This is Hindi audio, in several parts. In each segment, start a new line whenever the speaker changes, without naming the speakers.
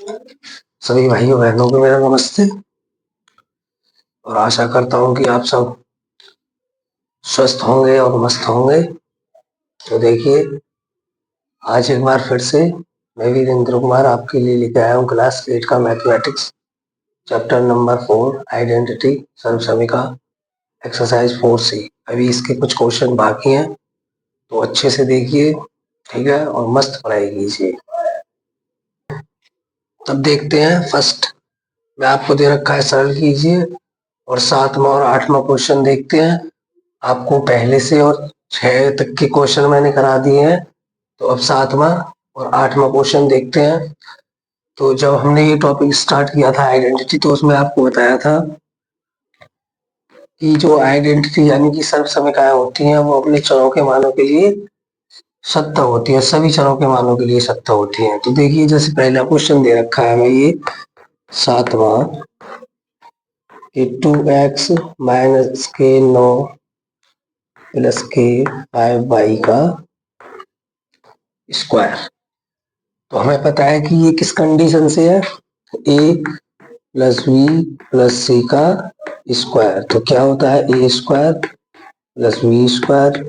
सभी भाइयों बहनों को मेरा नमस्ते और आशा करता हूँ कि आप सब स्वस्थ होंगे और मस्त होंगे। तो देखिए, आज एक बार फिर से मैं वीरेंद्र कुमार आपके लिए लेके आया हूँ क्लास 8 का मैथमेटिक्स चैप्टर नंबर 4 आइडेंटिटी सर्वसमीका एक्सरसाइज 4C। अभी इसके कुछ क्वेश्चन बाकी हैं, तो अच्छे से देखिए, ठीक है, और मस्त पढ़ाई कीजिए। तब देखते हैं, फर्स्ट में आपको दे रखा है सरल कीजिए, और 7वां और 8वां क्वेश्चन देखते हैं। आपको पहले से और 6 तक के क्वेश्चन मैंने करा दिए हैं, तो अब 7वां और 8वां क्वेश्चन देखते हैं। तो जब हमने ये टॉपिक स्टार्ट किया था आइडेंटिटी, तो उसमें आपको बताया था कि जो आइडेंटिटी यानी कि सर्वसमीकाएं होती हैं वो अपने चरों के मानों के लिए सत्य होती है, सभी चरों के मानों के लिए सत्य होती हैं। तो देखिए, जैसे पहला क्वेश्चन दे रखा है हमें ये 7वां कि 2x माइनस के 9 प्लस के 5y का स्क्वायर। तो हमें पता है कि ये किस कंडीशन से है, a plus B plus C का स्क्वायर। तो क्या होता है A square plus B square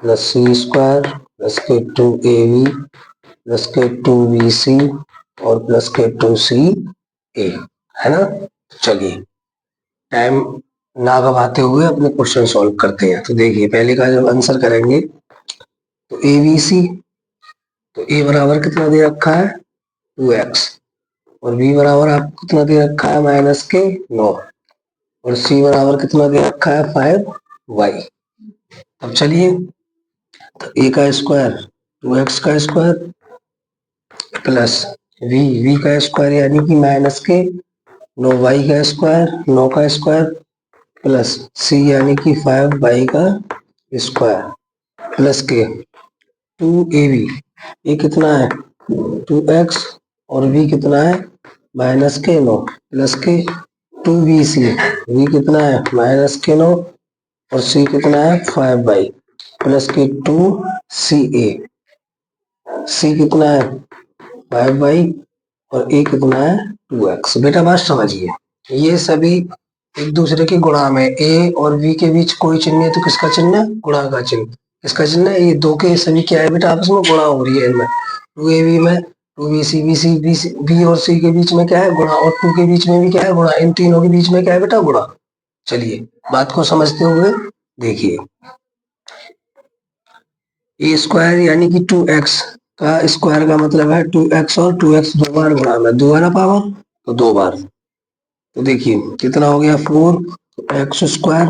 plus C square plus के 2ab प्लस के 2bc और प्लस के 2ca, है ना। चलिए, टाइम ना गवाते हुए अपने क्वेश्चन सॉल्व करते हैं। तो देखिए, पहले का जब आंसर करेंगे तो abc, तो a बराबर कितना दे रखा है 2x, और b बराबर आपको कितना दे रखा है माइनस के 9, और c बराबर कितना दे रखा है 5y। अब चलिए, तो a का स्क्वायर 2x का स्क्वायर प्लस v का स्क्वायर यानी कि माइनस के 9y का स्क्वायर 9 का स्क्वायर प्लस c यानी कि 5y का स्क्वायर प्लस के 2ab, ये कितना है 2x, और v कितना है माइनस के 9 प्लस के 2bc, v कितना है माइनस के 9 और c कितना है 5y प्लस के 2ca, c कितना है 5y और a कितना है 2x। बेटा बात समझिए, ये सभी एक दूसरे के गुणा में, a और v के बीच कोई चिन्ह है तो किसका चिन्ह है, गुणा का चिन्ह। किसका चिन्ह है, ये दो के सभी क्या है बेटा, आपस में गुणा हो रही है इनमें। 2ab में 2bc, b और c के बीच में क्या है गुणा, और 2 के बीच में भी क्या है गुणा, इन तीनों के बीच में क्या है बेटा गुणा। चलिए, बात को समझते हुए देखिए, ए स्क्वायर यानी कि 2x का स्क्वायर का मतलब है 2x, और 2x दो बार गुणा में, दो है ना पावर, तो दो बार। तो देखिए कितना हो गया 4x स्क्वायर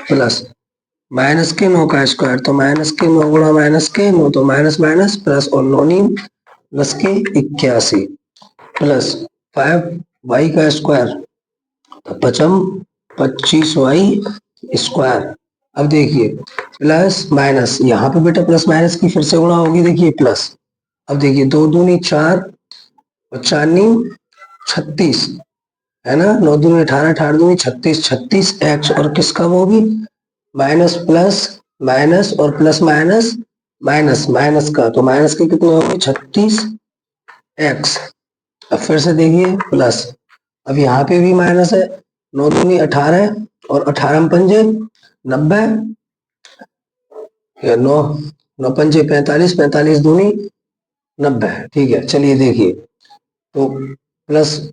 प्लस माइनस के 9 का स्क्वायर, तो माइनस के 9 गुणा माइनस के 9, तो माइनस माइनस प्लस और 9 प्लस के 81 प्लस 5y का स्क्वायर, तो पचम 25y स्क्वायर। अब देखिए प्लस माइनस, यहाँ पे बेटा प्लस माइनस की फिर से गुणा होगी, देखिए प्लस। अब देखिए 2 दूनी 4 और 4 नी 36, है ना, 9 दूनी 18, 18 दूनी 36, 36x, और किसका वो भी माइनस प्लस माइनस और प्लस माइनस माइनस माइनस का, तो माइनस के कितने हो गए 36x। अब फिर से देखिए प्लस, अब यहाँ पे भी माइनस है, 9 दूनी 18 और 18 पंजे 90, या 9 9 पंजे 45, 45 दूनी 90, ठीक है। चलिए देखिए, तो प्लस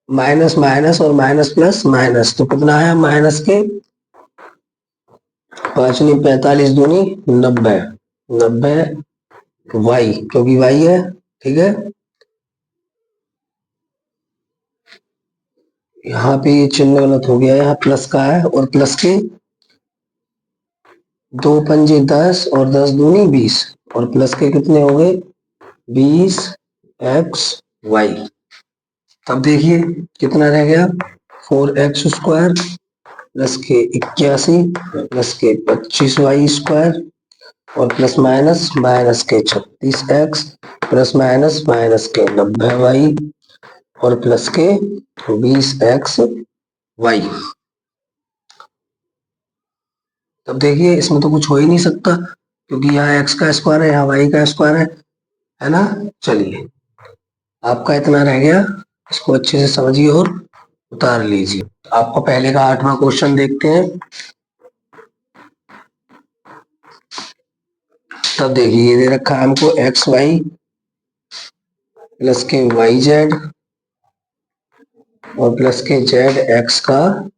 माइनस माइनस और माइनस प्लस माइनस, तो कितना है माइनस के 5 नी 45 दूनी 90, 90 y, क्योंकि y है, ठीक है। यहाँ पे ये चिन्ह गलत हो गया, यहाँ प्लस का है, और प्लस के 2 पंजे 10 और 10 दूनी 20, और प्लस के कितने हो गए 20xy। तब देखिए कितना रह गया 4x स्क्वायर प्लस के 81 प्लस के 25y स्क्वायर, और प्लस माइनस माइनस के 36x प्लस माइनस माइनस के 90y और प्लस के 20xy। तब देखिए इसमें तो कुछ हो ही नहीं सकता, क्योंकि यहाँ x का स्क्वायर है, यहाँ y का स्क्वायर है ना। चलिए, आपका इतना रह गया, इसको अच्छे से समझिए और उतार लीजिए। आपको पहले का 8वां क्वेश्चन देखते हैं। तब देखिए ये दे रखा है हमको एक्स वाई प्लस के वाई जेड और प्लस के जेड एक्स का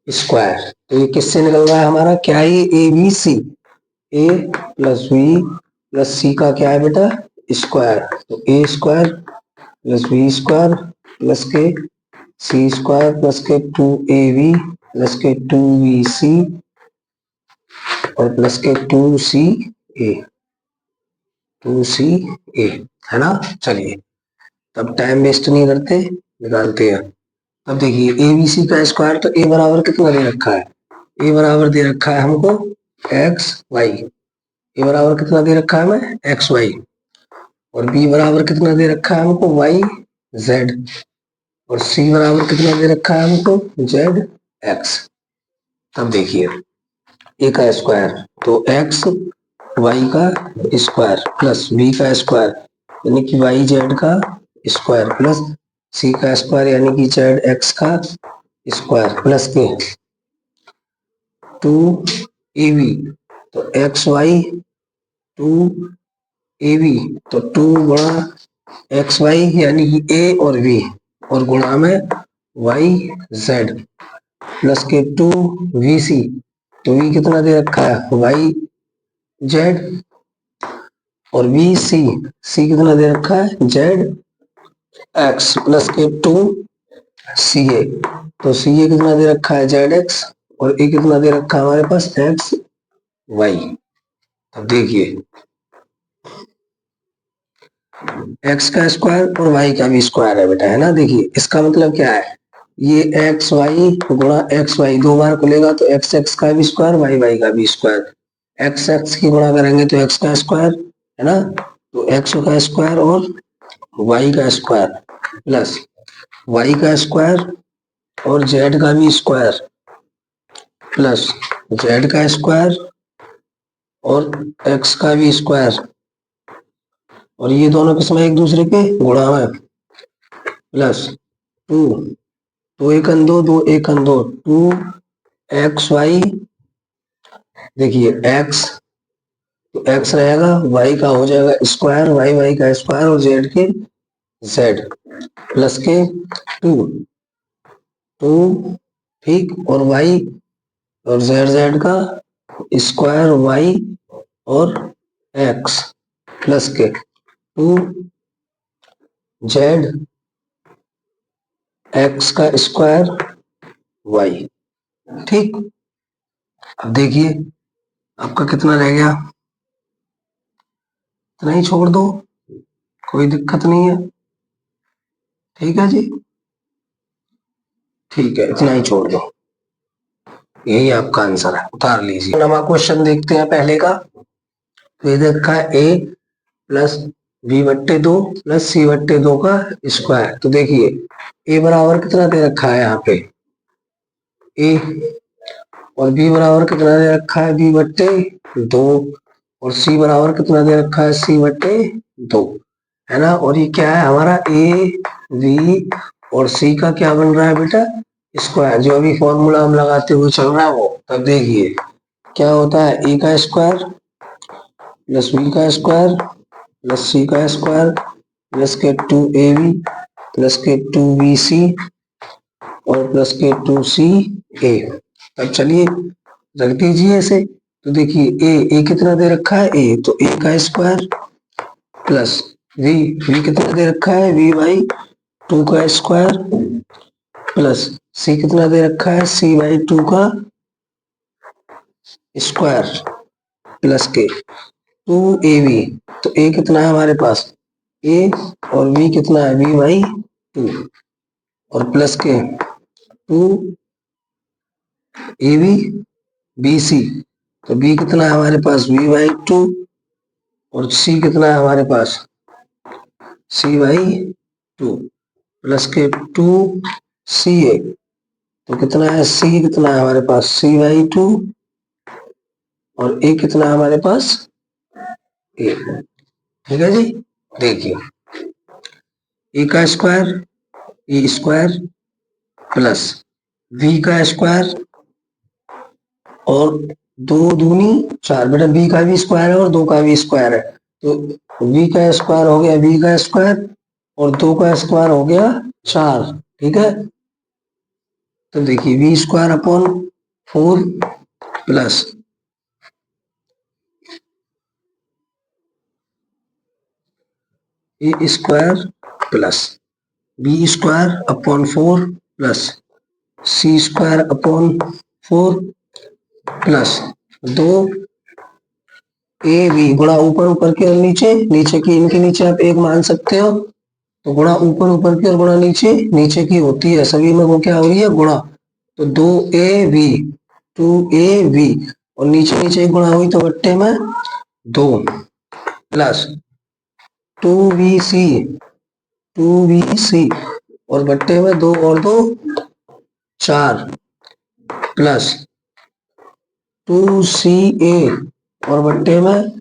स्क्वायर। तो ये किससे निकल रहा है हमारा, क्या है ये, A B C, A plus B plus C का क्या है बेटा, स्क्वायर। तो A square plus B square plus के सी स्क्वायर प्लस के 2ab प्लस के 2bc और प्लस के 2ca है ना। चलिए तब टाइम वेस्ट नहीं करते, निकालते हैं। अब देखिए ए बी सी का स्क्वायर, तो ए बराबर कितना दे रखा है, ए बराबर दे रखा है हमको एक्स वाई, ए बराबर कितना दे रखा है हमें एक्स वाई, और बी बराबर कितना दे रखा है हमको वाई जेड, और सी बराबर कितना दे रखा है हमको जेड एक्स। तब देखिए ए का स्क्वायर, तो एक्स वाई का स्क्वायर प्लस बी का स्क्वायर यानी कि वाई जेड का स्क्वायर प्लस सी का स्क्वायर यानी कि जेड एक्स का स्क्वायर प्लस के 2ab, तो एक्स वाई 2ab, तो 2 गुणा एक्स वाई यानी कि ए और बी और गुणा में वाई जेड प्लस के 2vc, तो वी कितना दे रखा है वाई जेड और बी सी, सी कितना दे रखा है जेड एक्स प्लस के 2ca, तो सी ए कितना दे रखा है जेड एक्स और ए कितना दे रखा है हमारे पास एक्स वाई। अब देखिए एक्स का स्क्वायर और वाई का भी स्क्वायर है बेटा, है ना। देखिए इसका मतलब क्या है, ये एक्स वाई गुणा एक्स वाई दो बार खुलेगा तो एक्स एक्स का भी स्क्वायर वाई वाई का भी स्क्वायर, एक्स एक्स की गुणा करेंगे तो एक्स का स्क्वायर, है ना। तो एक्स का स्क्वायर और वाई का स्क्वायर प्लस वाई का स्क्वायर और जेड का भी स्क्वायर प्लस जेड का स्क्वायर और एक्स का भी स्क्वायर, और ये दोनों किसमें एक दूसरे के गुणा में प्लस 2, दो एक दो, दो एक दो, 2 XY, देखिए x, तो x रहेगा y का हो जाएगा स्क्वायर, वाई वाई का स्क्वायर और z के z प्लस के 2 ठीक, और y और z का स्क्वायर y और x प्लस के 2z x का स्क्वायर y, ठीक। अब देखिए आपका कितना रह गया, इतना ही छोड़ दो, कोई दिक्कत नहीं है, ठीक है जी, ठीक है इतना ही छोड़ दो, यही आपका आंसर है, उतार लीजिए। नवा क्वेश्चन देखते हैं पहले का। तो ये देखा है a प्लस बी बट्टे 2 प्लस सी बट्टे 2 का स्क्वायर। तो देखिए a बराबर कितना दे रखा है यहाँ पे a, और b बराबर कितना दे रखा है b बट्टे 2, और c बराबर कितना दे रखा है c बट्टे 2, है ना। और ये क्या है हमारा a b और c का क्या बन रहा है बेटा स्क्वायर, जो अभी फॉर्मूला हम लगाते हुए चल रहा है वो। तब देखिए क्या होता है a का स्क्वायर प्लस b का स्क्वायर प्लस c का स्क्वायर प्लस के 2ab प्लस के 2bc और प्लस के 2ca। तब चलिए रख दीजिए ऐसे। तो देखिए ए कितना दे रखा है a, तो a का स्क्वायर प्लस v कितना दे रखा है v बाई 2 का स्क्वायर प्लस c कितना दे रखा है c बाई 2 का स्क्वायर प्लस के 2ab, तो a कितना है हमारे पास a और v कितना है v बाई 2 और प्लस के 2ab bc, तो b कितना है हमारे पास v बाई 2 और c कितना है हमारे पास c बाई 2 प्लस के 2ca, तो कितना है c कितना है हमारे पास c बाई 2 और a कितना है हमारे पास a, ठीक है जी। देखिए ए का square A square plus V का स्क्वायर और 2 दूनी 4, बेटा बी का भी स्क्वायर है और 2 का भी स्क्वायर है, तो वी का स्क्वायर हो गया वी का स्क्वायर और 2 का स्क्वायर हो गया 4। ठीक है, तो देखिए V square upon 4 plus A square plus B square upon 4 plus C square upon 4 plus 2 A B गुणा ऊपर ऊपर की और नीचे नीचे की, इनके नीचे आप एक मान सकते हो, तो गुणा ऊपर ऊपर की और गुणा नीचे नीचे की होती है, सभी में वो क्या हो रही है गुणा, तो 2ab और नीचे नीचे एक गुणा हुई तो बट्टे में 2 प्लस 2bc और बट्टे में 2 और 2 4 प्लस 2ca और बट्टे में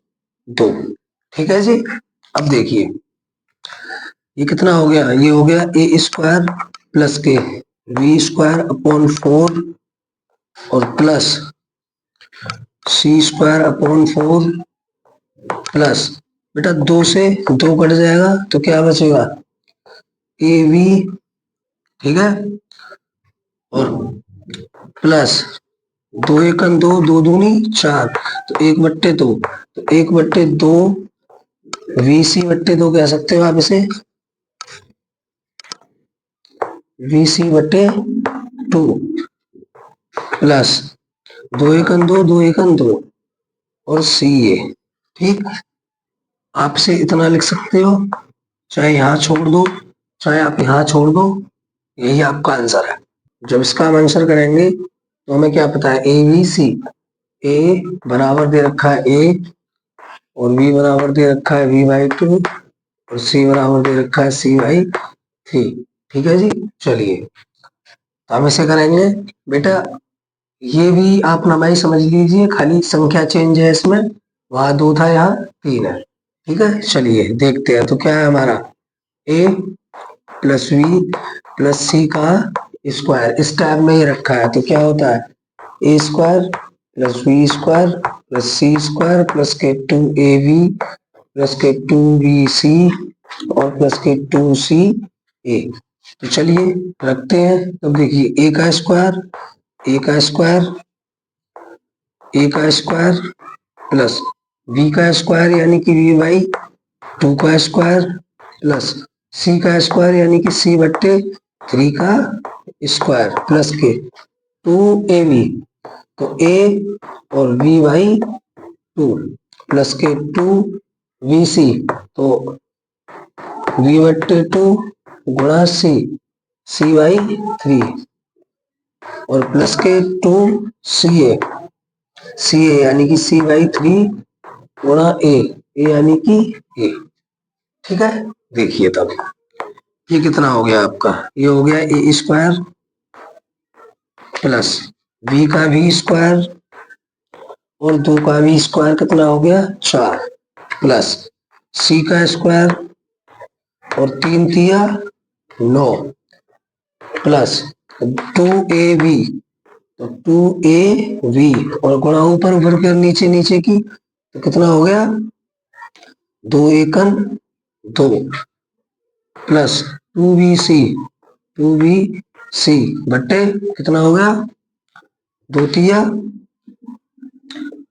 2। ठीक है जी, अब देखिए ये कितना हो गया, ये हो गया ए स्क्वायर प्लस के वी स्क्वायर अपॉन 4 और plus C square upon 4 plus बेटा 2 से 2 कट जाएगा तो क्या बचेगा ए वी, ठीक है, और प्लस 2 एकन 2 2 दूनी 4 तो 1/2 तो 1/2 वीसी बट्टे 2 कह सकते हो आप इसे, वीसी बट्टे 2 प्लस 2 एकन 2 2 एकन 2 और सी ए। ठीक, आप इसे इतना लिख सकते हो, चाहे यहाँ छोड़ दो चाहे आप यहाँ छोड़ दो, यही आपका आंसर है। जब इसका हम आंसर करेंगे तो हमें क्या पता है ए बी सी, ए बराबर दे रखा है ए और बी बराबर दे रखा है v/2 और सी बराबर दे रखा है c/3। ठीक है जी, चलिए तो हम इसे करेंगे बेटा, ये भी आप नंबर समझ लीजिए, खाली संख्या चेंज है इसमें, वहां 2 था यहाँ 3 है। ठीक है, चलिए देखते हैं तो क्या है हमारा a plus we plus C का स्क्वायर, इस टाइप में ही रखा है तो क्या होता है A square plus B square plus C square plus के 2ab प्लस के 2bc और प्लस के 2ca। तो चलिए रखते हैं, तब देखिए ए का स्क्वायर प्लस v का स्क्वायर यानी कि v/2 का स्क्वायर प्लस c का स्क्वायर यानी कि c/3 का स्क्वायर प्लस के 2ab तो a और v/2 प्लस के 2bc तो v/2 गुणा c/3 और प्लस के 2ca यानी कि c/3 गुणा a यानी कि a। ठीक है, देखिए तब ये कितना हो गया आपका, ये हो गया ए स्क्वायर प्लस बी का भी स्क्वायर और 2 का भी स्क्वायर कितना हो गया 4 प्लस सी का स्क्वायर और 3 तिया 9 प्लस 2ab तो 2ab और गुणा ऊपर ऊपर कर नीचे नीचे की तो कितना हो गया 2 एकन 2 प्लस 2bc बट्टे कितना हो गया 2 तिया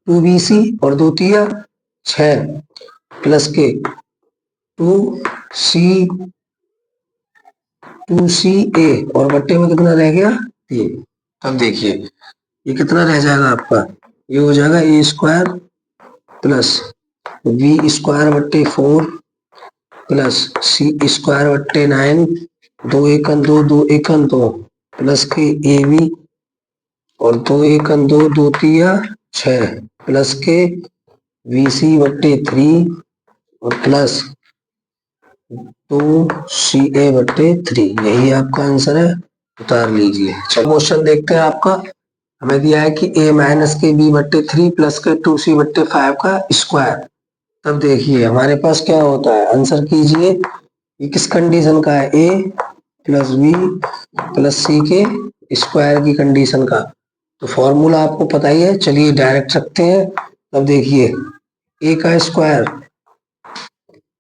2bc और 2 तिया 6 प्लस के 2ca और बट्टे में कितना रह गया 3। अब देखिए ये कितना रह जाएगा आपका, ये हो जाएगा ए स्क्वायर प्लस वी स्क्वायर बट्टे 4 प्लस सी स्क्वायर बट्टे 9 2 एकन 2 2 एकन 2 प्लस के ए बी और 2 एकन 2 2 तिया 6 प्लस के वी सी बट्टे 3 और प्लस 2ca/3। यही आपका आंसर है, उतार लीजिए। चलो क्वेश्चन देखते हैं आपका, हमें दिया है कि a माइनस के b/3 प्लस के 2c/5 का स्क्वायर। तब देखिए हमारे पास क्या होता है, आंसर कीजिए, ये किस कंडीशन का है, ए प्लस बी प्लस सी के स्क्वायर की कंडीशन का। तो फॉर्मूला आपको पता ही है, चलिए डायरेक्ट रखते हैं। अब देखिए ए का स्क्वायर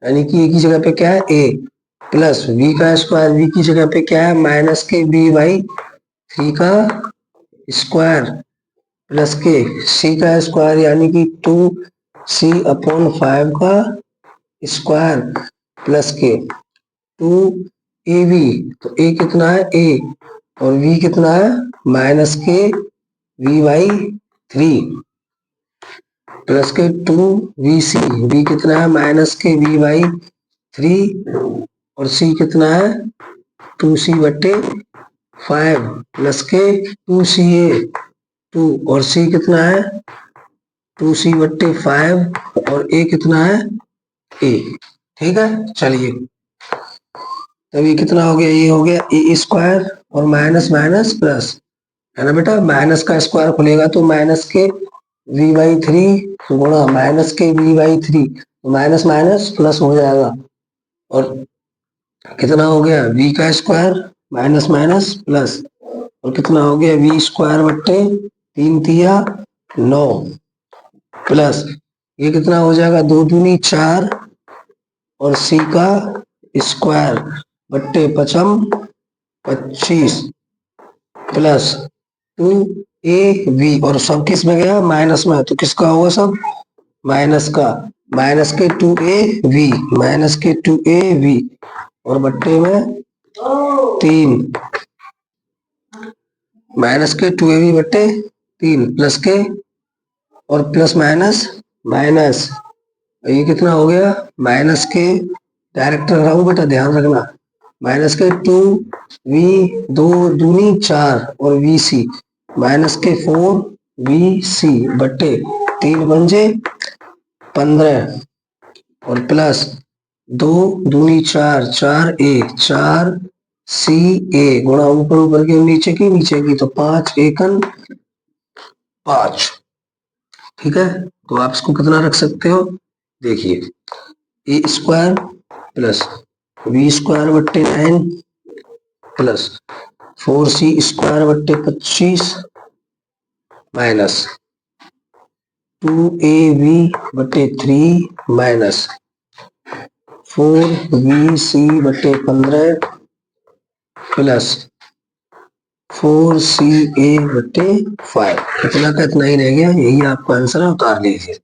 यानी कि ए की जगह पे क्या है ए, प्लस बी का स्क्वायर, बी की जगह पे क्या है माइनस के बी बाई 3 का स्क्वायर, प्लस के सी का स्क्वायर यानी कि 2c/5 का स्क्वायर, प्लस के 2ab, तो ए कितना है ए और v कितना है माइनस के v/3, प्लस के 2vc, v कितना है माइनस के v/3 और c कितना है 2c/5, प्लस के 2ca 2 और c कितना है 2c/5 और a कितना है a। ठीक है, चलिए तब ये कितना हो गया, ये हो गया ए स्क्वायर और माइनस माइनस प्लस है ना बेटा, माइनस का स्क्वायर खुलेगा तो माइनस के v/3 गुणा माइनस के v/3, तो माइनस माइनस प्लस हो जाएगा और कितना हो गया v का स्क्वायर माइनस माइनस प्लस और कितना हो गया v स्क्वायर बट्टे 3 तिया 9 प्लस ये कितना हो जाएगा 2 दूनी 4 और c का स्क्वायर बट्टे 5 25 प्लस 2ab और सब किस में गया माइनस में, तो किसका होगा सब माइनस का, माइनस के 2ab माइनस के 2ab और बट्टे में 3 माइनस के 2ab बट्टे 3 प्लस के और प्लस माइनस माइनस, ये कितना हो गया माइनस के, डायरेक्ट रख रहा हूं बेटा ध्यान रखना, माइनस के 2v 2 दूनी 4 और vc माइनस के 4vc बट्टे 3 पंजे 15 और प्लस 2 दूनी 4 4a 4ca गुणा ऊपर ऊपर के नीचे की तो 5 एकन 5। ठीक है, तो आप इसको कितना रख सकते हो, देखिए ए स्क्वायर प्लस बी स्क्वायर बट्टे 9 प्लस 4c स्क्वायर बट्टे 25 माइनस 2ab बट्टे 3 माइनस 4vc बट्टे 15 प्लस 4ca बट्टे 5, इतना का इतना ही रह गया, यही आपका आंसर है, उतार लीजिए।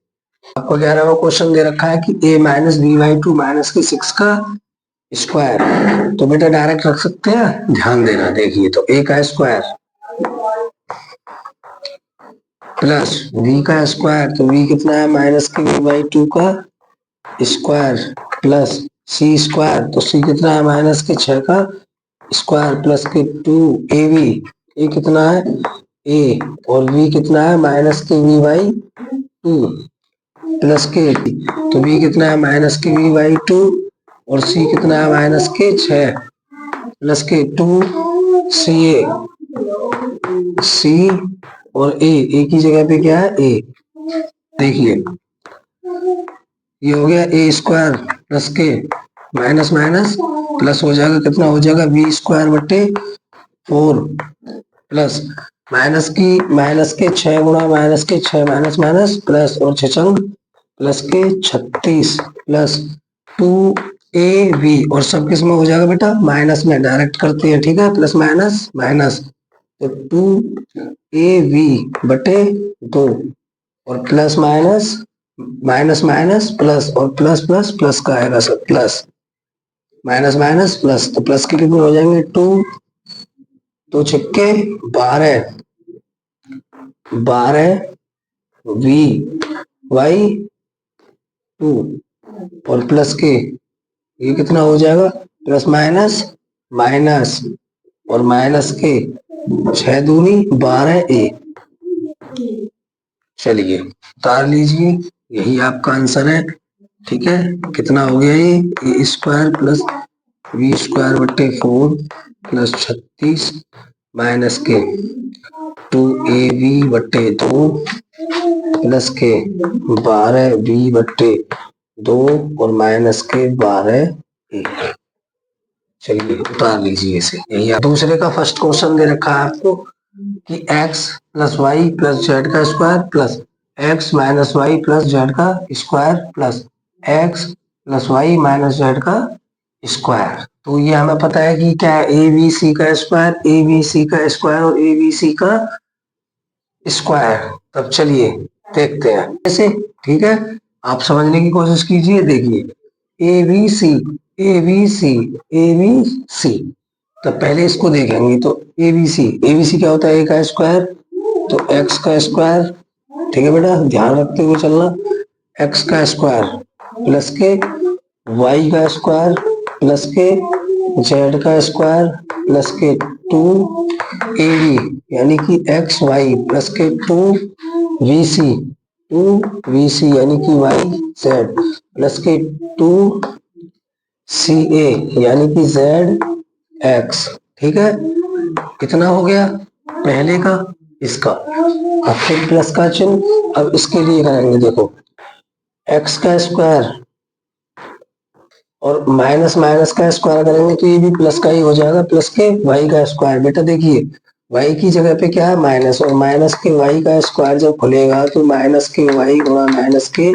आपको 11वां क्वेश्चन दे रखा है कि a माइनस b/2 माइनस के 6 का स्क्वायर, तो बेटा डायरेक्ट रख सकते हैं, ध्यान देना, देखिए तो a का स्क्वायर प्लस v का स्क्वायर, तो v कितना है माइनस के v/2 का स्क्वायर प्लस c स्क्वायर, तो c कितना है माइनस के 6 का स्क्वायर प्लस के 2ab, ये कितना है a और v कितना है माइनस के v/2 प्लस के, तो v कितना है माइनस के v/2 और c कितना है माइनस के 6 प्लस के 2ca c और a की जगह पे क्या है a, देखिए ये हो गया a स्क्वायर प्लस के माइनस माइनस प्लस हो जाएगा, कितना हो जाएगा v स्क्वायर बट्टे 4 प्लस माइनस के 6 गुणा माइनस के 6 माइनस माइनस प्लस और 6 प्लस के 36 प्लस 2ab और सब किस में हो जाएगा बेटा माइनस में, डायरेक्ट करते हैं, ठीक है, प्लस माइनस माइनस तो 2ab बटे 2 और plus minus minus minus plus और प्लस प्लस प्लस का आएगा सब, प्लस माइनस माइनस प्लस, तो प्लस के कितने हो जाएंगे 2 तो 6 12 v/2 और प्लस के ये कितना हो जाएगा प्लस माइनस माइनस और माइनस के 6 दूनी 12a, चलिए उतार लीजिए, यही आपका आंसर है। ठीक है, कितना हो गया ये स्क्वायर प्लस v स्क्वायर बट्टे 4 प्लस 36 माइनस के 2ab बट्टे 2 प्लस के 12b बट्टे 2 और माइनस के 12a। चलिए उतार लीजिए इसे। यही दूसरे का फर्स्ट क्वेश्चन दे रखा है आपको कि x plus Y plus Z का square plus X minus Y plus Z का square plus X plus Y minus Z का स्क्वायर। तो ये हमें पता है कि क्या है, ए बी सी का स्क्वायर, ए बी सी का स्क्वायर और ए बी सी का स्क्वायर। तब चलिए देखते हैं ऐसे, ठीक है। आप समझने की कोशिश कीजिए। देखिए A B C, A B C, A B C. तो पहले इसको देखेंगे। तो ए बी सी क्या होता है, ए का स्क्वायर तो एक्स का स्क्वायर, ठीक है बेटा, ध्यान रखते हुए चलना। एक्स का स्क्वायर प्लस के वाई का स्क्वायर प्लस के जेड का स्क्वायर प्लस के टू ए बी यानी कि एक्स वाई प्लस के टू वी सी यानी कि वाई जेड प्लस के टू सी ए यानी कि जेड एक्स। ठीक है, कितना हो गया पहले का, इसका। अब फिर प्लस का चिन्ह, अब इसके लिए करेंगे। देखो एक्स का स्क्वायर और माइनस माइनस का स्क्वायर करेंगे तो ये भी प्लस का ही हो जाएगा, प्लस के वाई का स्क्वायर। बेटा देखिए वाई की जगह पे क्या है माइनस, और माइनस के वाई का स्क्वायर जब खुलेगा तो माइनस के वाई गुणा माइनस के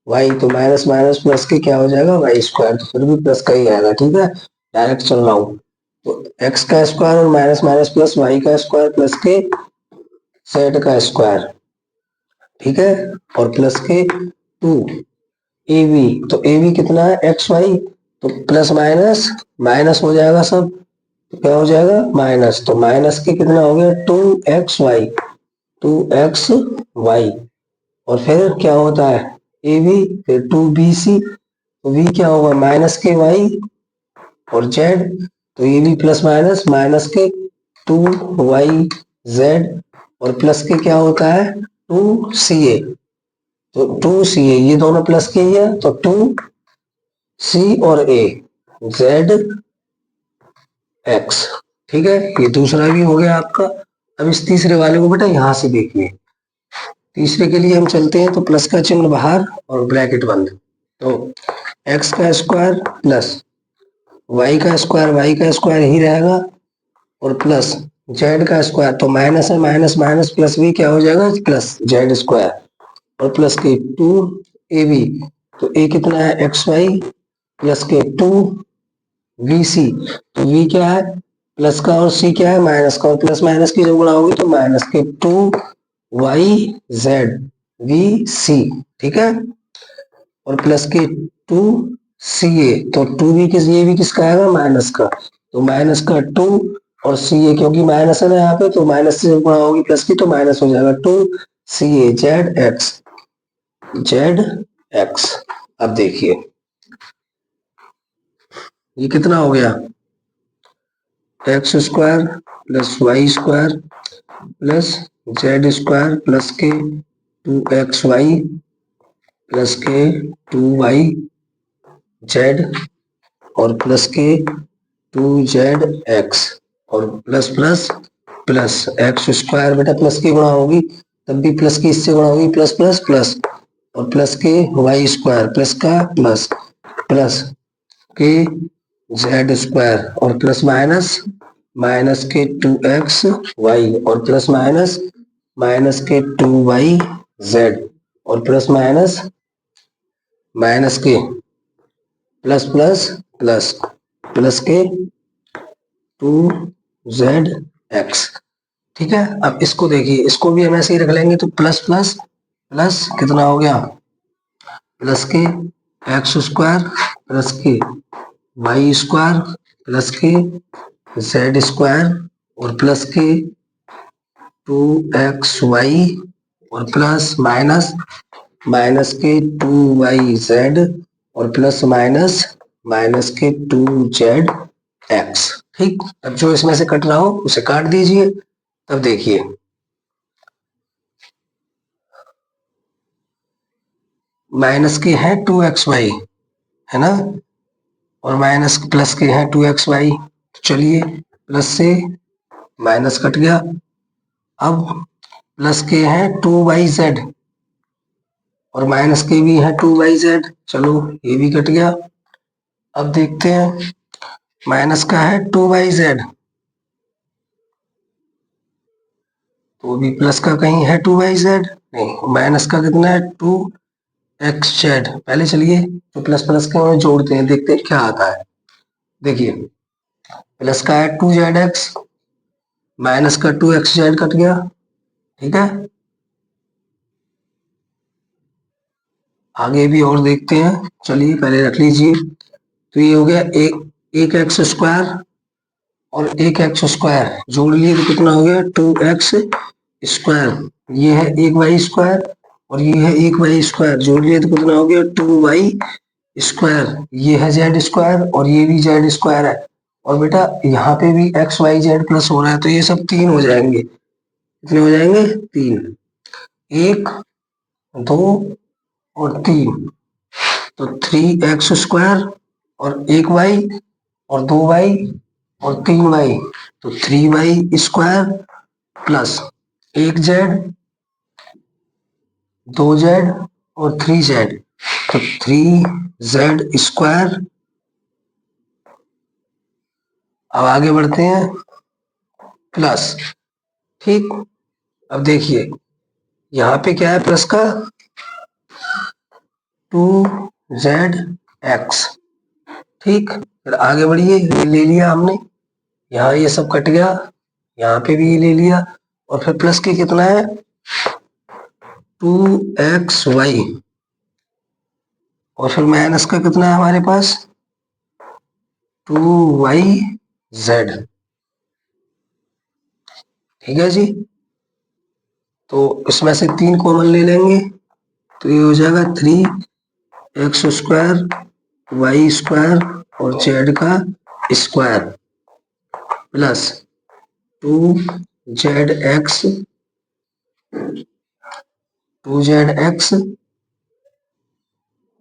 वाई, तो माइनस माइनस प्लस के क्या हो जाएगा वाई स्क्वायर, तो फिर भी प्लस का ही आएगा। ठीक है, डायरेक्ट चल रहा हूँ। तो एक्स का स्क्वायर और माइनस माइनस प्लस वाई का स्क्वायर प्लस के जेड का स्क्वायर, ठीक है, और प्लस के टू ए बी। तो ए बी कितना है एक्स वाई, तो प्लस माइनस माइनस हो जाएगा सब, तो क्या हो जाएगा माइनस, तो माइनस के कितना हो गया two X Y, two X Y. और फिर क्या होता है ए बी, फिर टू बी सी, तो वी क्या होगा माइनस के वाई और जेड, तो ये भी प्लस माइनस माइनस के टू वाई जेड, और प्लस के क्या होता है टू सी ए, तो टू सी ए ये दोनों प्लस के ही है, तो टू सी और ए जेड एक्स। ठीक है, ये दूसरा भी हो गया आपका। अब इस तीसरे वाले को बेटा यहां से देखिए। तीसरे के लिए हम चलते हैं, तो प्लस का चिन्ह बाहर और ब्रैकेट बंद। तो एक्स का स्क्वायर प्लस वाई का स्क्वायर ही रहेगा, और प्लस जेड का स्क्वायर, तो माइनस है माइनस माइनस प्लस भी क्या हो जाएगा प्लस जेड स्क्वायर, और प्लस के टू ए बी, तो ए कितना है एक्स वाई प्लस के टू वी सी, तो वी क्या है प्लस का और सी क्या है माइनस का, और प्लस माइनस की जब गुणा होगी तो माइनस के टू वाई जेड वी सी। ठीक है, और प्लस के टू सी ए, तो टू भी किस, ये भी किसका आएगा माइनस का, तो माइनस का टू और सी ए, क्योंकि माइनस है ना यहाँ पे, तो माइनस से जब गुणा होगी प्लस की तो माइनस हो जाएगा two C A Z X, Z X. अब देखिए ये कितना हो गया X square plus Y square plus Z square plus के टू एक्स वाई प्लस के टू वाई जेड, और प्लस के टू जेड एक्स, और plus plus plus X square, बेटा प्लस की गुणा होगी तब भी प्लस की इससे गुणा होगी प्लस प्लस प्लस, और प्लस के वाई स्क्वायर प्लस का प्लस प्लस के जेड स्क्वायर, और प्लस माइनस माइनस के टू एक्स वाई, और प्लस माइनस माइनस के टू वाई जेड, और प्लस माइनस माइनस के प्लस प्लस प्लस प्लस के टू जेड एक्स। ठीक है, अब इसको देखिए, इसको भी हम ऐसे ही रख लेंगे। तो प्लस प्लस प्लस कितना हो गया प्लस के एक्स स्क्वायर प्लस के वाई स्क्वायर प्लस के जेड स्क्वायर, और प्लस के टू एक्स वाई, और प्लस माइनस माइनस के टू वाई जेड, और प्लस माइनस माइनस के टू जेड एक्स। ठीक, अब जो इसमें से कट रहा हो उसे काट दीजिए। तब देखिए माइनस के हैं टू एक्स वाई है ना, और माइनस प्लस के हैं टू एक्स वाई, तो चलिए प्लस से माइनस कट गया। अब प्लस के हैं टू वाई जेड, और माइनस के भी हैं टू वाई जेड, चलो ये भी कट गया। अब देखते हैं माइनस का है 2yz, तो भी प्लस का कहीं है 2yz नहीं, माइनस का कितना है 2xz। पहले चलिए तो प्लस प्लस के जोड़ते हैं, देखते हैं क्या आता है। देखिए प्लस का है 2zx, माइनस का 2xz कट गया, ठीक है। आगे भी और देखते हैं, चलिए पहले रख लीजिए। तो ये हो गया एक एक्स स्क्वायर और एक एक्स स्क्वायर जोड़ लिए तो कितना हो गया 2x स्क्वायर। ये है एक वाई स्क्वायर और ये है एक वाई स्क्वायर, जोड़ लिए तो कितना हो गया 2y स्क्वायर। ये है जेड स्क्वायर और ये भी जेड स्क्वायर है, और बेटा यहाँ पे भी एक्स वाई जेड प्लस हो रहा है, तो ये सब 3 हो जाएंगे। कितने हो जाएंगे 3, 1 2 और 3, तो 3x स्क्वायर और 1y और 2y और 3y, तो 3y square plus 1z 2z और 3z, तो 3z स्क्वायर। अब आगे बढ़ते हैं, प्लस, ठीक। अब देखिए यहाँ पे क्या है प्लस का 2zx, ठीक। फिर आगे बढ़िए, ये ले लिया हमने, यहाँ ये सब कट गया, यहाँ पे भी ये ले लिया, और फिर प्लस के कितना है 2xy, और फिर माइनस का कितना है हमारे पास 2yz, ठीक है जी। तो इसमें से 3 कॉमन ले लेंगे, तो ये हो जाएगा 3x स्क्वायर वाई स्क्वायर और z का स्क्वायर प्लस 2zx 2zx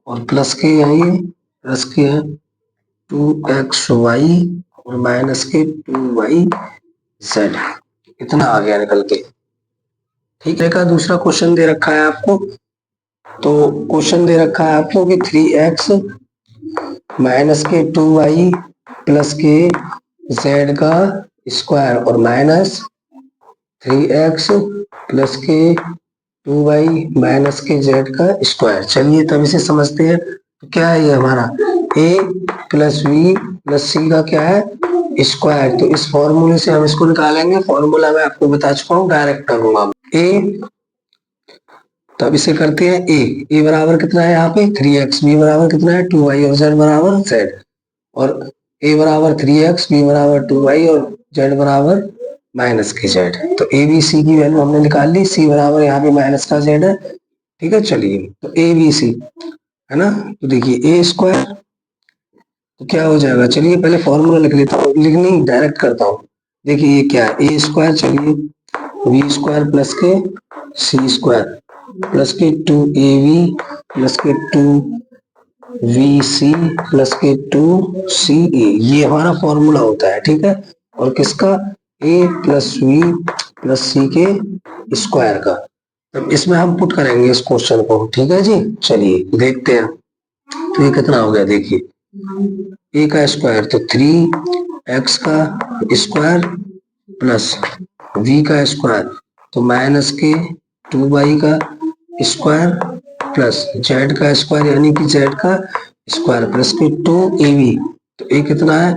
और प्लस के आइए, प्लस के है 2xy और माइनस के 2yz। इतना आ गया निकल के, ठीक है। का दूसरा क्वेश्चन दे रखा है आपको, तो क्वेश्चन दे रखा है आपको कि 3x माइनस के 2y प्लस के z का स्क्वायर और माइनस 3x प्लस के 2y माइनस के z का स्क्वायर। चलिए तब इसे समझते हैं। तो क्या है ये हमारा a plus B plus C का क्या है स्क्वायर, तो इस फॉर्मूले से हम इसको निकालेंगे। फॉर्मूला मैं आपको बता चुका हूँ, डायरेक्ट करूंगा a। तो अब इसे करते हैं a बराबर कितना है यहाँ पे 3x, b बराबर कितना है 2y और z बराबर z, और a बराबर 3x, b बराबर 2y और z बराबर माइनस के z। तो a b c की वैल्यू हमने निकाल ली, c बराबर यहाँ पे माइनस का z है, ठीक है। चलिए तो a b c है ना, तो देखिए a स्क्वायर तो क्या हो जाएगा, चलिए पहले फॉर्मूला लिख लेता हूँ, लिखनी डायरेक्ट करता हूँ। देखिए ये क्या है a स्क्वायर, चलिए v स्क्वायर प्लस के c स्क्वायर प्लस के 2ab प्लस के 2vc प्लस के 2ca, ये हमारा फॉर्मूला होता है, ठीक है। और किसका a plus v plus c के स्क्वायर का। तब इसमें हम पुट करेंगे इस क्वेश्चन को, ठीक है जी। चलिए देखते हैं, तो ये कितना हो गया, देखिए a का स्क्वायर तो 3x का स्क्वायर प्लस v का स्क्वायर तो माइनस के 2y का स्क्वायर प्लस z का स्क्वायर यानी कि z का स्क्वायर प्लस के 2ab, तो a कितना है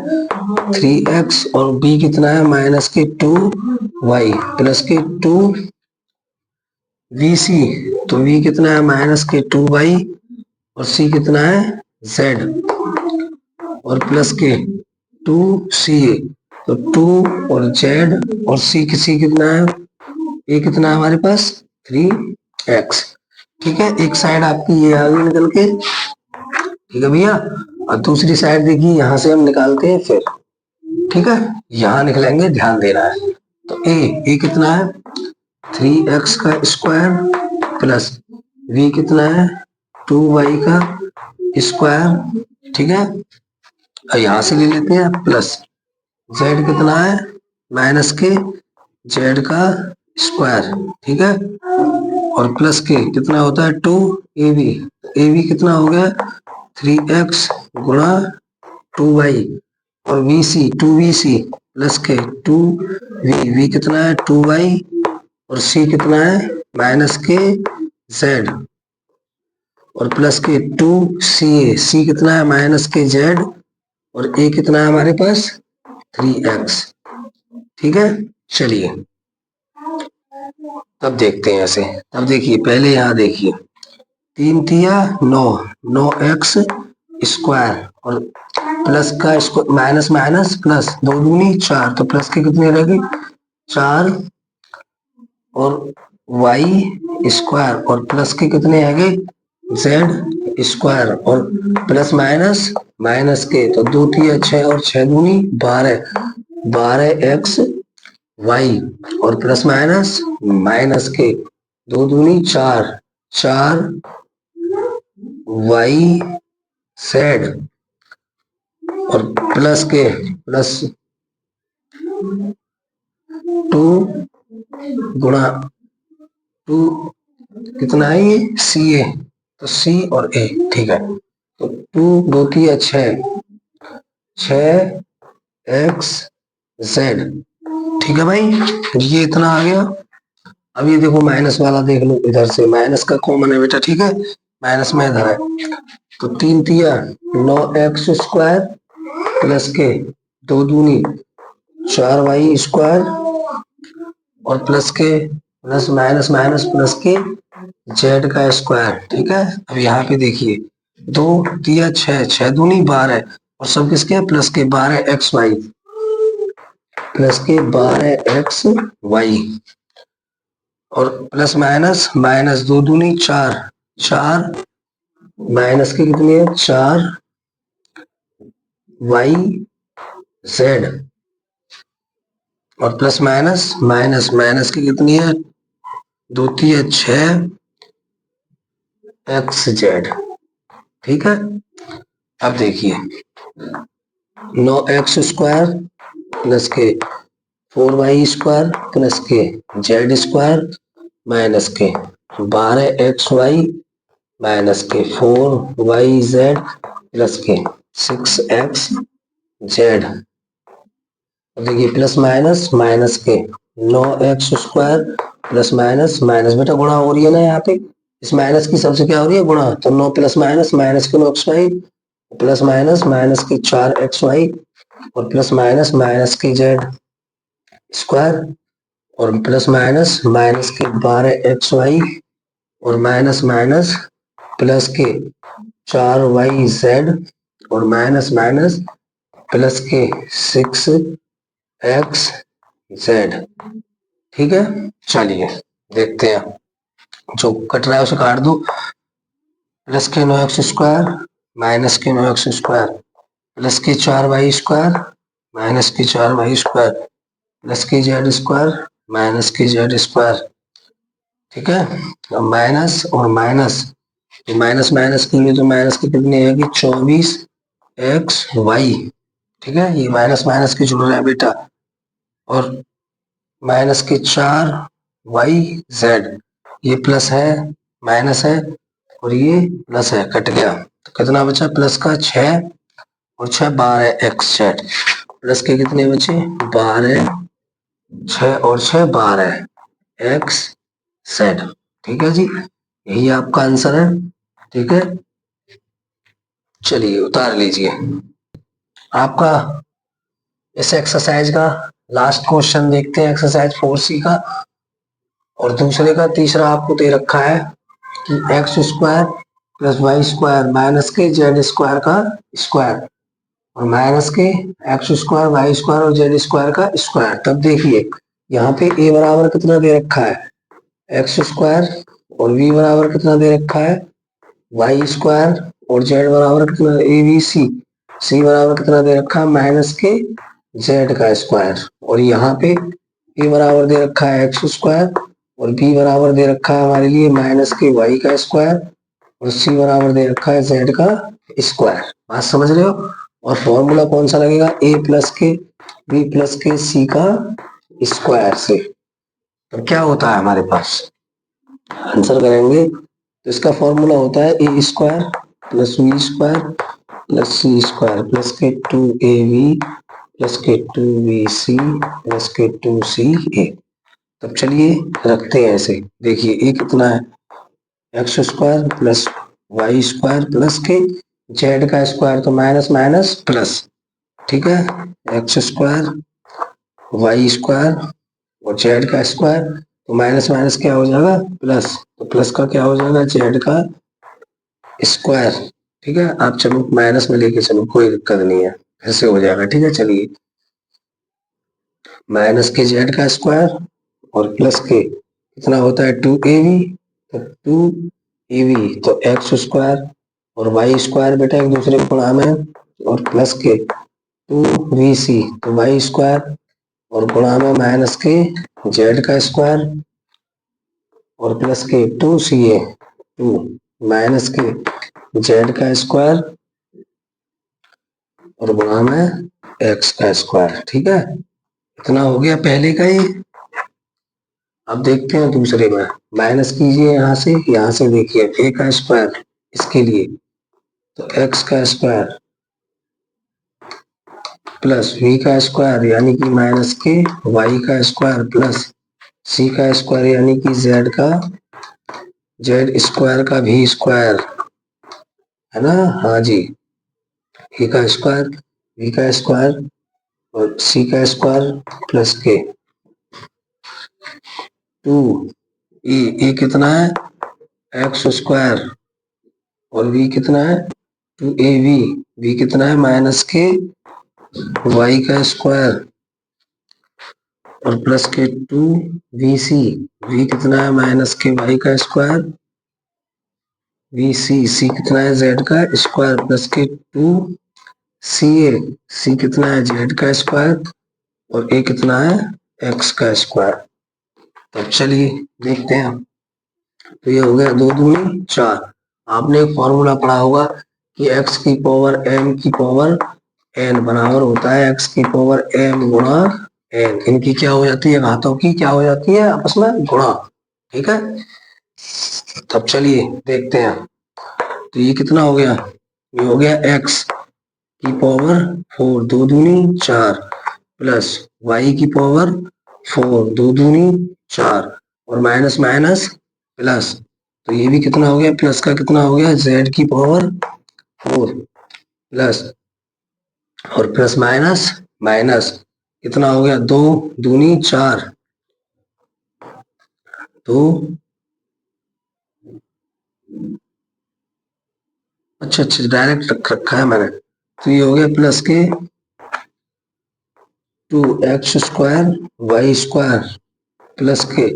3x और b कितना है माइनस के 2y प्लस के 2vc, तो v कितना है माइनस के 2y और c कितना है z और प्लस के 2ca, तो 2 और z और c कितना है, a कितना है हमारे पास 3x, ठीक है। एक साइड आपकी ये आ गई निकल के, ठीक है भैया। और दूसरी साइड देखिए यहाँ से हम निकालते हैं फिर, ठीक है। यहाँ निकलेंगे, ध्यान देना है। तो a कितना है 3x का स्क्वायर प्लस v कितना है 2y का स्क्वायर, ठीक है। और यहाँ से ले लेते हैं प्लस z कितना है माइनस के z का स्क्वायर, ठीक है। और प्लस के कितना होता है 2ab, ab कितना हो गया 3x गुणा 2y और वी सी 2vc प्लस के 2v कितना है 2y और c कितना है माइनस के z और प्लस के 2ca c कितना है माइनस के z और a कितना है हमारे पास 3x। ठीक है, चलिए तब देखते हैं ऐसे। अब देखिए पहले यहाँ देखिए 3 तिया 9, 9x स्क्वायर और प्लस का माइनस माइनस प्लस 2 दूनी 4 तो प्लस के कितने रह गए 4 और y स्क्वायर और प्लस के कितने आ गए z स्क्वायर और प्लस माइनस माइनस के तो 2 तिया 6 और 6 दूनी 12, 12x y और प्लस माइनस माइनस के 2 दूनी 4, 4 y z और प्लस के प्लस 2 गुणा 2 कितना है ये सी ए तो c और a। ठीक है, तो 2 2 तिया 6, 6x z। ठीक है भाई, ये इतना आ गया। अब ये देखो माइनस वाला देख लो, इधर से माइनस का कॉमन है बेटा। ठीक है, माइनस में इधर है तो 3 तिया 9x स्क्वायर प्लस के 2 दूनी 4y स्क्वायर और प्लस के प्लस माइनस माइनस प्लस के z का स्क्वायर। ठीक है, अब यहाँ पे देखिए 2 तिया 6, 6 दूनी 12 और सब किसके प्लस के 12xy प्लस के 12xy और प्लस माइनस माइनस 2 दूनी 4, 4 माइनस के कितने है 4 y z और प्लस माइनस माइनस माइनस की कितनी है 2 तिया 6 एक्स जेड। ठीक है, अब देखिए 9x स्क्वायर प्लस के 4y स्क्वायर प्लस के z स्क्वायर माइनस के 12xy माइनस के 4yz प्लस के 6xz। देखिए प्लस माइनस माइनस के 9x square plus minus minus बेटा गुणा हो रही है ना यहाँ पे, इस माइनस की सबसे क्या हो रही है गुणा, तो 9 प्लस माइनस माइनस के 9xy प्लस माइनस माइनस के 4xy और प्लस माइनस माइनस के z स्क्वायर और प्लस माइनस माइनस के 12xy और माइनस माइनस प्लस के 4yz और माइनस माइनस प्लस के 6xz। ठीक है, चलिए देखते हैं, जो कट रहा है उसे काट दो। प्लस के 9x स्क्वायर माइनस के 9x स्क्वायर प्लस के 4y स्क्वायर माइनस के 4y स्क्वायर प्लस के z स्क्वायर माइनस के z स्क्वायर। ठीक है, अब माइनस और माइनस तो माइनस माइनस के लिए तो माइनस के कितने आएगी 24xy। ठीक है, ये माइनस माइनस के जुड़ रहे हैं बेटा और माइनस के 4yz ये प्लस है माइनस है और ये प्लस है, कट गया तो कितना बचा प्लस का 6 और 6 12xz प्लस के कितने बचे 12 6 और 6 12xz। ठीक है जी, यही आपका आंसर है। ठीक है, चलिए उतार लीजिए। आपका इस एक्सरसाइज का लास्ट क्वेश्चन देखते हैं, एक्सरसाइज 4C का और दूसरे का तीसरा आपको दे रखा है कि X square plus Y square minus के जेड स्क्वायर का स्क्वायर और माइनस के एक्स स्क्वायर वाई स्क्वायर और जेड स्क्वायर का स्क्वायर। तब देखिए यहाँ पे a बराबर कितना दे रखा है एक्स स्क्वायर और v बराबर कितना दे रखा है वाई स्क्वायर और z बराबर कितना abc, c बराबर कितना दे रखा है माइनस के z का स्क्वायर और यहाँ पे a बराबर दे रखा है एक्स स्क्वायर और b बराबर दे रखा है हमारे लिए माइनस के y का स्क्वायर और c बराबर दे रखा है z का स्क्वायर। बात समझ रहे हो? और फॉर्मूला कौन सा लगेगा a प्लस के b प्लस के c का स्क्वायर से। तो क्या होता है हमारे पास, आंसर करेंगे तो इसका फॉर्मूला होता है A square plus B square plus C square plus के 2ab प्लस के 2bc प्लस के 2ca। तब चलिए रखते हैं ऐसे। देखिए ये कितना है, x square plus Y square plus के जेड का स्क्वायर, तो माइनस माइनस प्लस, ठीक है। एक्स स्क्वायर वाई स्क्वायर और जेड का स्क्वायर, तो माइनस माइनस क्या हो जाएगा प्लस, तो प्लस का क्या हो जाएगा जेड का स्क्वायर, ठीक है। आप चलो माइनस में लेके चलो, कोई दिक्कत नहीं है, फिर से हो जाएगा, ठीक है। चलिए माइनस के जेड का स्क्वायर और प्लस के कितना होता है 2ab, तो 2ab तो एक्स स्क्वायर और वाई स्क्वायर बेटा एक दूसरे को गुणा में, और प्लस के 2bc तो वाई स्क्वायर और गुणा में माइनस के जेड का स्क्वायर और प्लस के 2ca 2 माइनस के जेड का स्क्वायर और गुणा में एक्स का स्क्वायर, ठीक है। इतना हो गया पहले का ही। अब देखते हैं दूसरे में, माइनस कीजिए यहाँ से देखिए a का स्क्वायर इसके लिए, तो x का स्क्वायर प्लस v का स्क्वायर यानी कि माइनस के y का स्क्वायर प्लस c का स्क्वायर यानी कि z का z स्क्वायर का भी स्क्वायर, है ना। हाँ जी, a का स्क्वायर v का स्क्वायर और c का स्क्वायर प्लस के 2 ए कितना है एक्स स्क्वायर और v कितना है 2ab, v कितना है माइनस के y का स्क्वायर और प्लस के 2bc, v कितना है माइनस के y का स्क्वायर bc, c कितना है z का स्क्वायर प्लस के 2ca, c कितना है z का स्क्वायर और a कितना है x का स्क्वायर। तो चलिए देखते हैं। तो ये हो गया 2 दूनी 4। आपने एक फॉर्मूला पढ़ा होगा कि x की पावर m की पावर n बराबर होता है x की पावर m गुणा n। इनकी क्या हो जाती है, घातों की क्या हो जाती है आपस में गुणा, ठीक है। तब चलिए देखते हैं। तो ये कितना हो गया, ये हो गया x की पावर 4 2 दूनी 4 प्लस y की पावर 4 2 दूनी 4 और माइनस माइनस प्लस, तो ये भी कितना हो गया प्लस का कितना हो गया z की पावर 4 प्लस और प्लस माइनस माइनस कितना हो गया 2 दूनी 4 तो अच्छा डायरेक्ट रख रखा है मैंने। तो ये हो गया प्लस के 2x square Y square plus के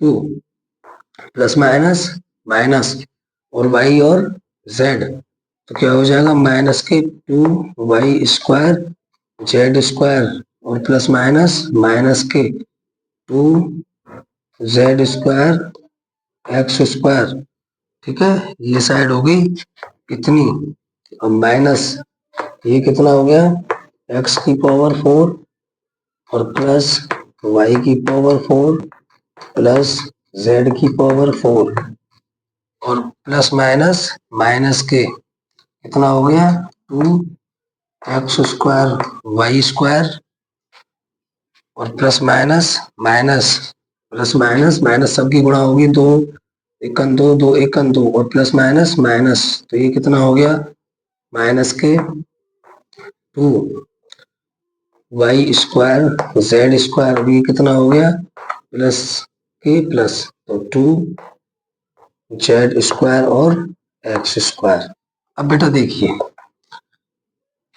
2 प्लस माइनस माइनस और y और z, तो क्या हो जाएगा माइनस के 2y स्क्वायर z स्क्वायर और प्लस माइनस माइनस के 2z स्क्वायर x स्क्वायर, ठीक है। ये साइड हो गई इतनी, और माइनस ये कितना हो गया x की पावर 4 और प्लस y की पावर 4 प्लस z की पावर 4 और प्लस माइनस माइनस के कितना हो गया 2x स्क्वायर वाई स्क्वायर और plus minus minus plus minus minus सबकी गुणा होगी, 2 एकन 2 2 एकन 2 और प्लस माइनस माइनस, तो ये कितना हो गया माइनस के 2 वाई स्क्वायर जेड स्क्वायर, ये कितना हो गया प्लस के प्लस, तो 2 जेड स्क्वायर और एक्स स्क्वायर। अब बेटा देखिए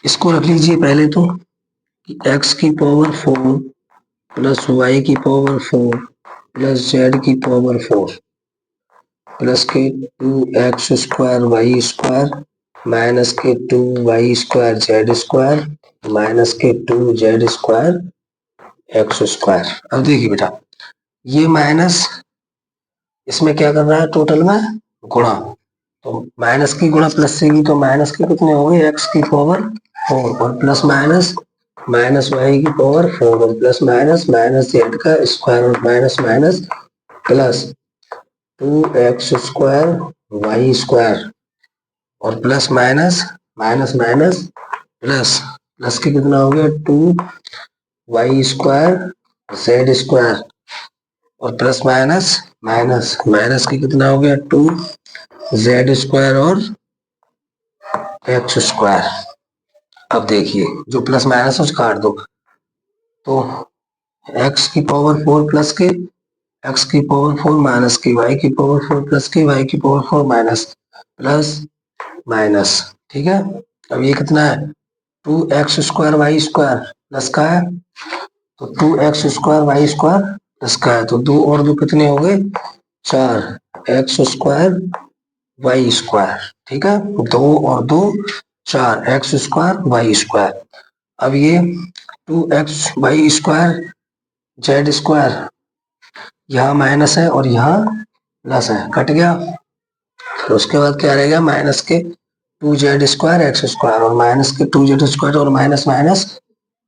इसको रख लीजिए पहले तो कि x की पावर 4 प्लस y की पावर 4 प्लस z की पावर 4 प्लस के 2x square Y square minus के 2y square z square minus के 2z स्क्वायर एक्स स्क्वायर। अब देखिए बेटा ये माइनस इसमें क्या कर रहा है टोटल में गुणा, तो माइनस की गुणा प्लस से की, तो माइनस के कितने हो गए एक्स की पावर 4 और प्लस माइनस माइनस वाई की पावर 4 और प्लस माइनस माइनस जेड का स्क्वायर और minus minus plus 2x square Y square और plus minus minus minus plus, plus के कितना हो गया 2y स्क्वायर z स्क्वायर, और प्लस माइनस माइनस, माइनस के कितना हो गया 2z स्क्वायर और x स्क्वायर। अब देखिए जो प्लस माइनस उस काट दो, तो x की पावर 4 प्लस के, x की पावर 4 माइनस की, y की पावर 4 प्लस की, y की पावर 4 माइनस, प्लस माइनस, ठीक है। अब ये कितना है 2x square Y square plus का है, तो 2x square Y square plus का है, तो 2 और 2 कितने हो गए 4x स्क्वायर वाई स्क्वायर, ठीक है। 2 और 2 4x स्क्वायर वाई स्क्वायर। अब ये 2x y square z square, यहाँ माइनस है और यहाँ प्लस है, कट गया। फिर उसके बाद क्या रहेगा माइनस के 2z स्क्वायर एक्स स्क्वायर, और माइनस के 2z स्क्वायर और माइनस माइनस,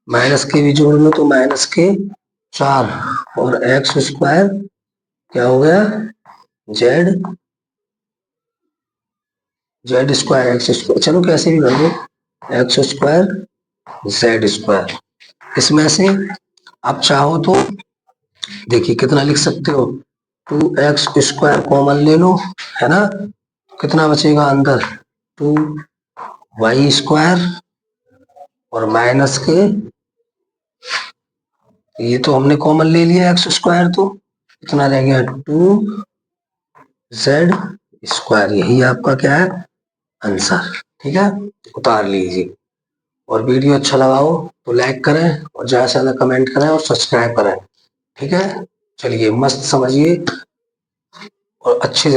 माइनस के भी जोड़ लो तो माइनस के 4 और एक्स स्क्वायर क्या हो गया जेड स्क्वायर एक्स स्क्वायर, चलो कैसे भी कर दो एक्स स्क्वायर जेड स्क्वायर। इसमें से आप चाहो तो देखिए कितना लिख सकते हो 2x स्क्वायर कॉमन ले लो, है ना, कितना बचेगा अंदर 2y स्क्वायर और माइनस के, ये तो हमने कॉमन ले लिया एक्स स्क्वायर, तो कितना रह गया 2z स्क्वायर। यही आपका क्या है आंसर, ठीक है, उतार लीजिए। और वीडियो अच्छा लगा हो तो लाइक करें और ज़्यादा से ज़्यादा कमेंट करें और सब्सक्राइब करें, ठीक है। चलिए मस्त समझिए और अच्छे से